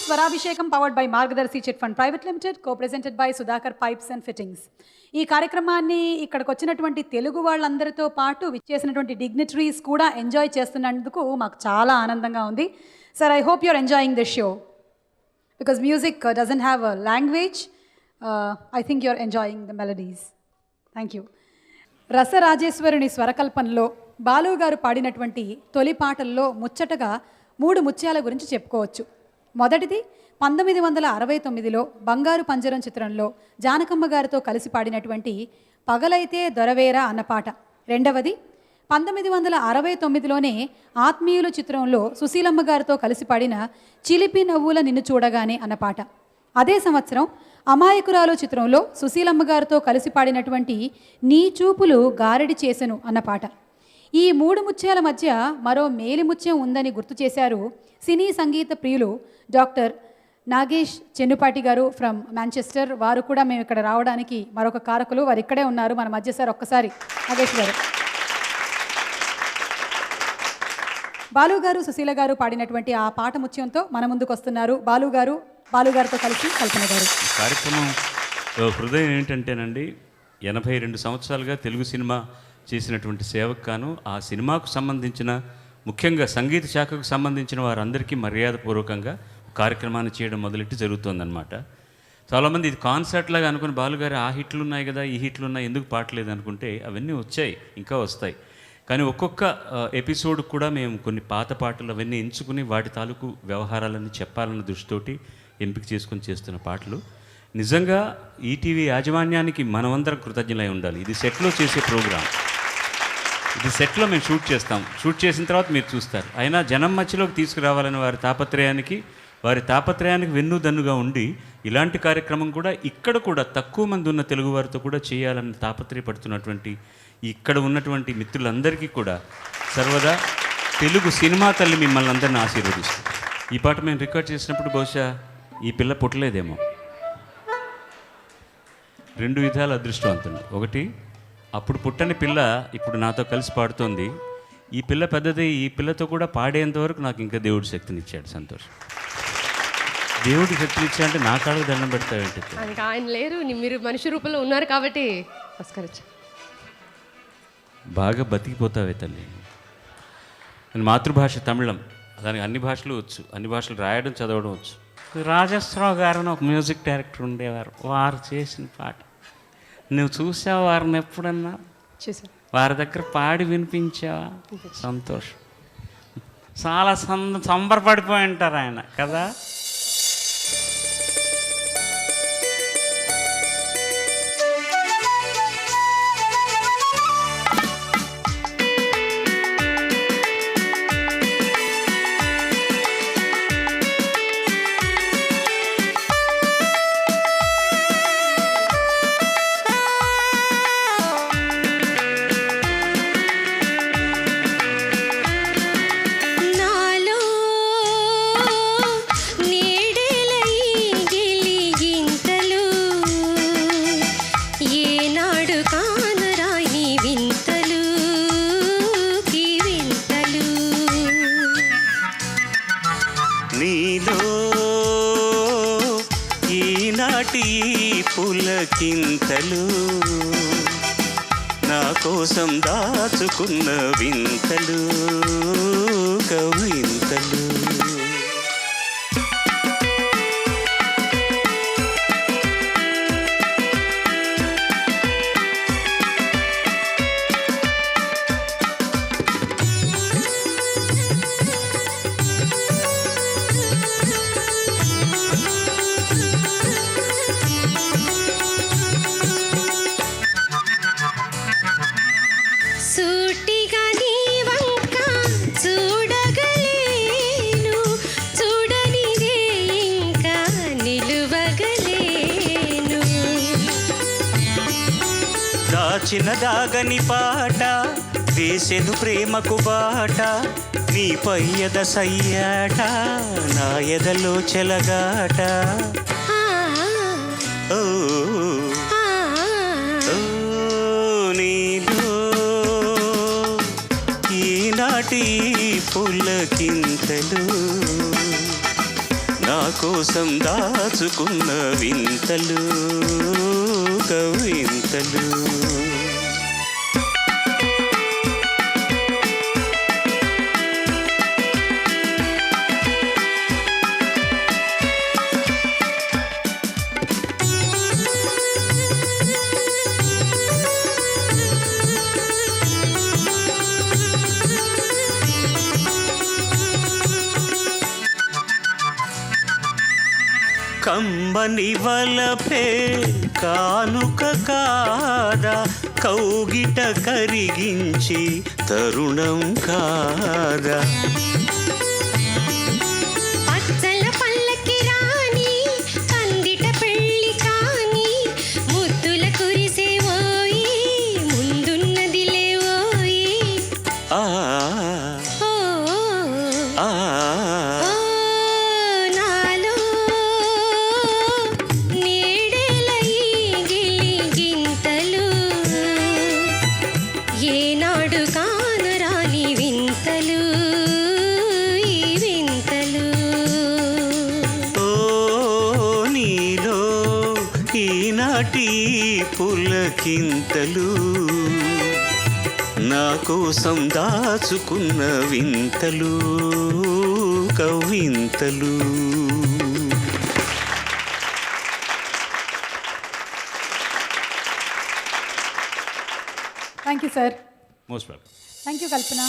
Swarabhishekam powered by Margadarsi chit fund private limited, co presented by Sudhakar pipes and fittings. ఈ కార్యక్రమాన్ని ఇక్కడికి వచ్చినటువంటి తెలుగు వాళ్ళందరితో పాటు విచ్చేసినటువంటి డిగ్నిటరీస్ కూడా ఎంజాయ్ చేస్తున్నందుకు మాకు చాలా ఆనందంగా ఉంది. Sir, I hope you're enjoying this show because music doesn't have a language. I think you're enjoying the melodies. Thank you. రసరాజేశ్వరుని స్వరకల్పనలో బాలు గారు పాడినటువంటి తొలి పాటల్లో ముచ్చటగా 3 ముత్యాల గురించి చెప్పుకోవచ్చు. మొదటిది 1969లో బంగారు పంజరం చిత్రంలో జానకమ్మ గారితో కలిసి పాడినటువంటి పగలైతే దొరవేరా అన్న పాట. రెండవది 1969లోనే ఆత్మీయులు చిత్రంలో సుశీలమ్మ గారితో కలిసి పాడిన చిలిపి నవ్వుల నిన్ను చూడగానే అన్న పాట. అదే సంవత్సరం అమాయకురాలు చిత్రంలో సుశీలమ్మ గారితో కలిసి పాడినటువంటి నీ చూపులు గారడి చేసెను అన్న పాట. ఈ 3 ముత్యాల మధ్య మరో మేలిముత్యం ఉందని గుర్తు చేశారు సినీ సంగీత ప్రియులు డాక్టర్ నాగేష్ చెన్నుపాటి గారు ఫ్రమ్ మాంచెస్టర్. వారు కూడా మేము ఇక్కడ రావడానికి మరొక కారకులు. వారు ఇక్కడే ఉన్నారు మన మధ్య. సార్, ఒక్కసారి నాగేష్ గారు. బాలు గారు, సుశీల గారు పాడినటువంటి ఆ పాట ముత్యంతో మన ముందుకు వస్తున్నారు బాలు గారితో కలిసి కల్పన గారు. కార్యక్రమం హృదయం ఏంటంటేనండి, 82 సంవత్సరాలుగా తెలుగు సినిమా చేసినటువంటి సేవకు గాను ఆ సినిమాకు సంబంధించిన ముఖ్యంగా సంగీత శాఖకు సంబంధించిన వారందరికీ మర్యాదపూర్వకంగా కార్యక్రమాన్ని చేయడం మొదలెట్టి జరుగుతుందన్నమాట. చాలామంది ఇది కాన్సర్ట్ లాగా అనుకుని బాలుగారు ఆ హిట్లు ఉన్నాయి కదా, ఈ హిట్లు ఉన్నాయి, ఎందుకు పాటలేదు అనుకుంటే అవన్నీ వచ్చాయి, ఇంకా వస్తాయి. కానీ ఒక్కొక్క ఎపిసోడ్ కూడా మేము కొన్ని పాత పాటలు అవన్నీ ఎంచుకుని వాటి తాలూకు వ్యవహారాలన్నీ చెప్పాలన్న దృష్టితోటి ఎంపిక చేసుకొని చేస్తున్న పాటలు. నిజంగా ఈటీవీ యాజమాన్యానికి మనమందరం కృతజ్ఞులై ఉండాలి. ఇది సెట్లో చేసే ప్రోగ్రాం. ఇది సెట్లో మేము షూట్ చేస్తాం. షూట్ చేసిన తర్వాత మీరు చూస్తారు. అయినా జనం మధ్యలోకి తీసుకురావాలని వారి తాపత్రయానికి వెన్నుదన్నుగా ఉండి ఇలాంటి కార్యక్రమం కూడా ఇక్కడ కూడా తక్కువ మంది ఉన్న తెలుగు వారితో కూడా చేయాలని తాపత్రయపడుతున్నటువంటి ఇక్కడ ఉన్నటువంటి మిత్రులందరికీ కూడా సర్వదా తెలుగు సినిమా తల్లి మిమ్మల్ని అందరినీ ఆశీర్వదిస్తుంది. ఈ పాట మేము రికార్డ్ చేసినప్పుడు బహుశా ఈ పిల్ల పుట్టలేదేమో. 2 విధాల అదృష్టవంతుడు. ఒకటి, అప్పుడు పుట్టని పిల్ల ఇప్పుడు నాతో కలిసి పాడుతోంది. ఈ పిల్ల పెద్దది. ఈ పిల్లతో కూడా పాడేంత వరకు నాకు ఇంకా దేవుడు శక్తినిచ్చాడు. సంతోషం. దేవుడు శక్తినిచ్చాడంటే నా కాళ్ళకు దండం పెడతావేంటి? ఆయన లేరు, మీరు మనిషి రూపంలో ఉన్నారు కాబట్టి బాగా బతికిపోతావే తల్లి. నేను మాతృభాష తమిళం, దానికి అన్ని భాషలు వచ్చు, అన్ని భాషలు రాయడం చదవడం వచ్చు. రాజేశ్వరరావు గారు అని ఒక మ్యూజిక్ డైరెక్టర్ ఉండేవారు. వారు చేసిన పాట నువ్వు చూసావా? వారిని ఎప్పుడన్నా వారి దగ్గర పాడి వినిపించావా? సంతోషం. చాలా సంబరపడిపోయి ఉంటారు ఆయన కదా. పులకింతలు నా కోసం దాచుకున్న వింతలు కవింతలు. దాచిన దాగని పాట వేసెను ప్రేమకు బాట, నీ పయ్యద సయ్యాట నా ఎదలో చెలగాట. ఓ నీలో ఈనాటి పులకింతలు నా నా కోసం దాచుకున్న వింతలు కవింతలు. కమ్మని వలపే కానుక కాదా, కౌగిట కరిగించి తరుణం కాదా. పచ్చల పల్లకి రాని కందిట పెళ్ళి కాని ముద్దుల కురిసే ఓయి ముందున్నదిలే ఓయి. ఆ ఓ ఆ నాలో నేడేల ఈ గిలిగింతలు ఏనాడు కానరాని వింతలు ఈ వింతలు. ఓ నీలో ఈనాటి పులకింతలు, నా కోసం దాచుకున్న వింతలు కవింతలు. Thank you sir. Most welcome. Thank you Kalpana.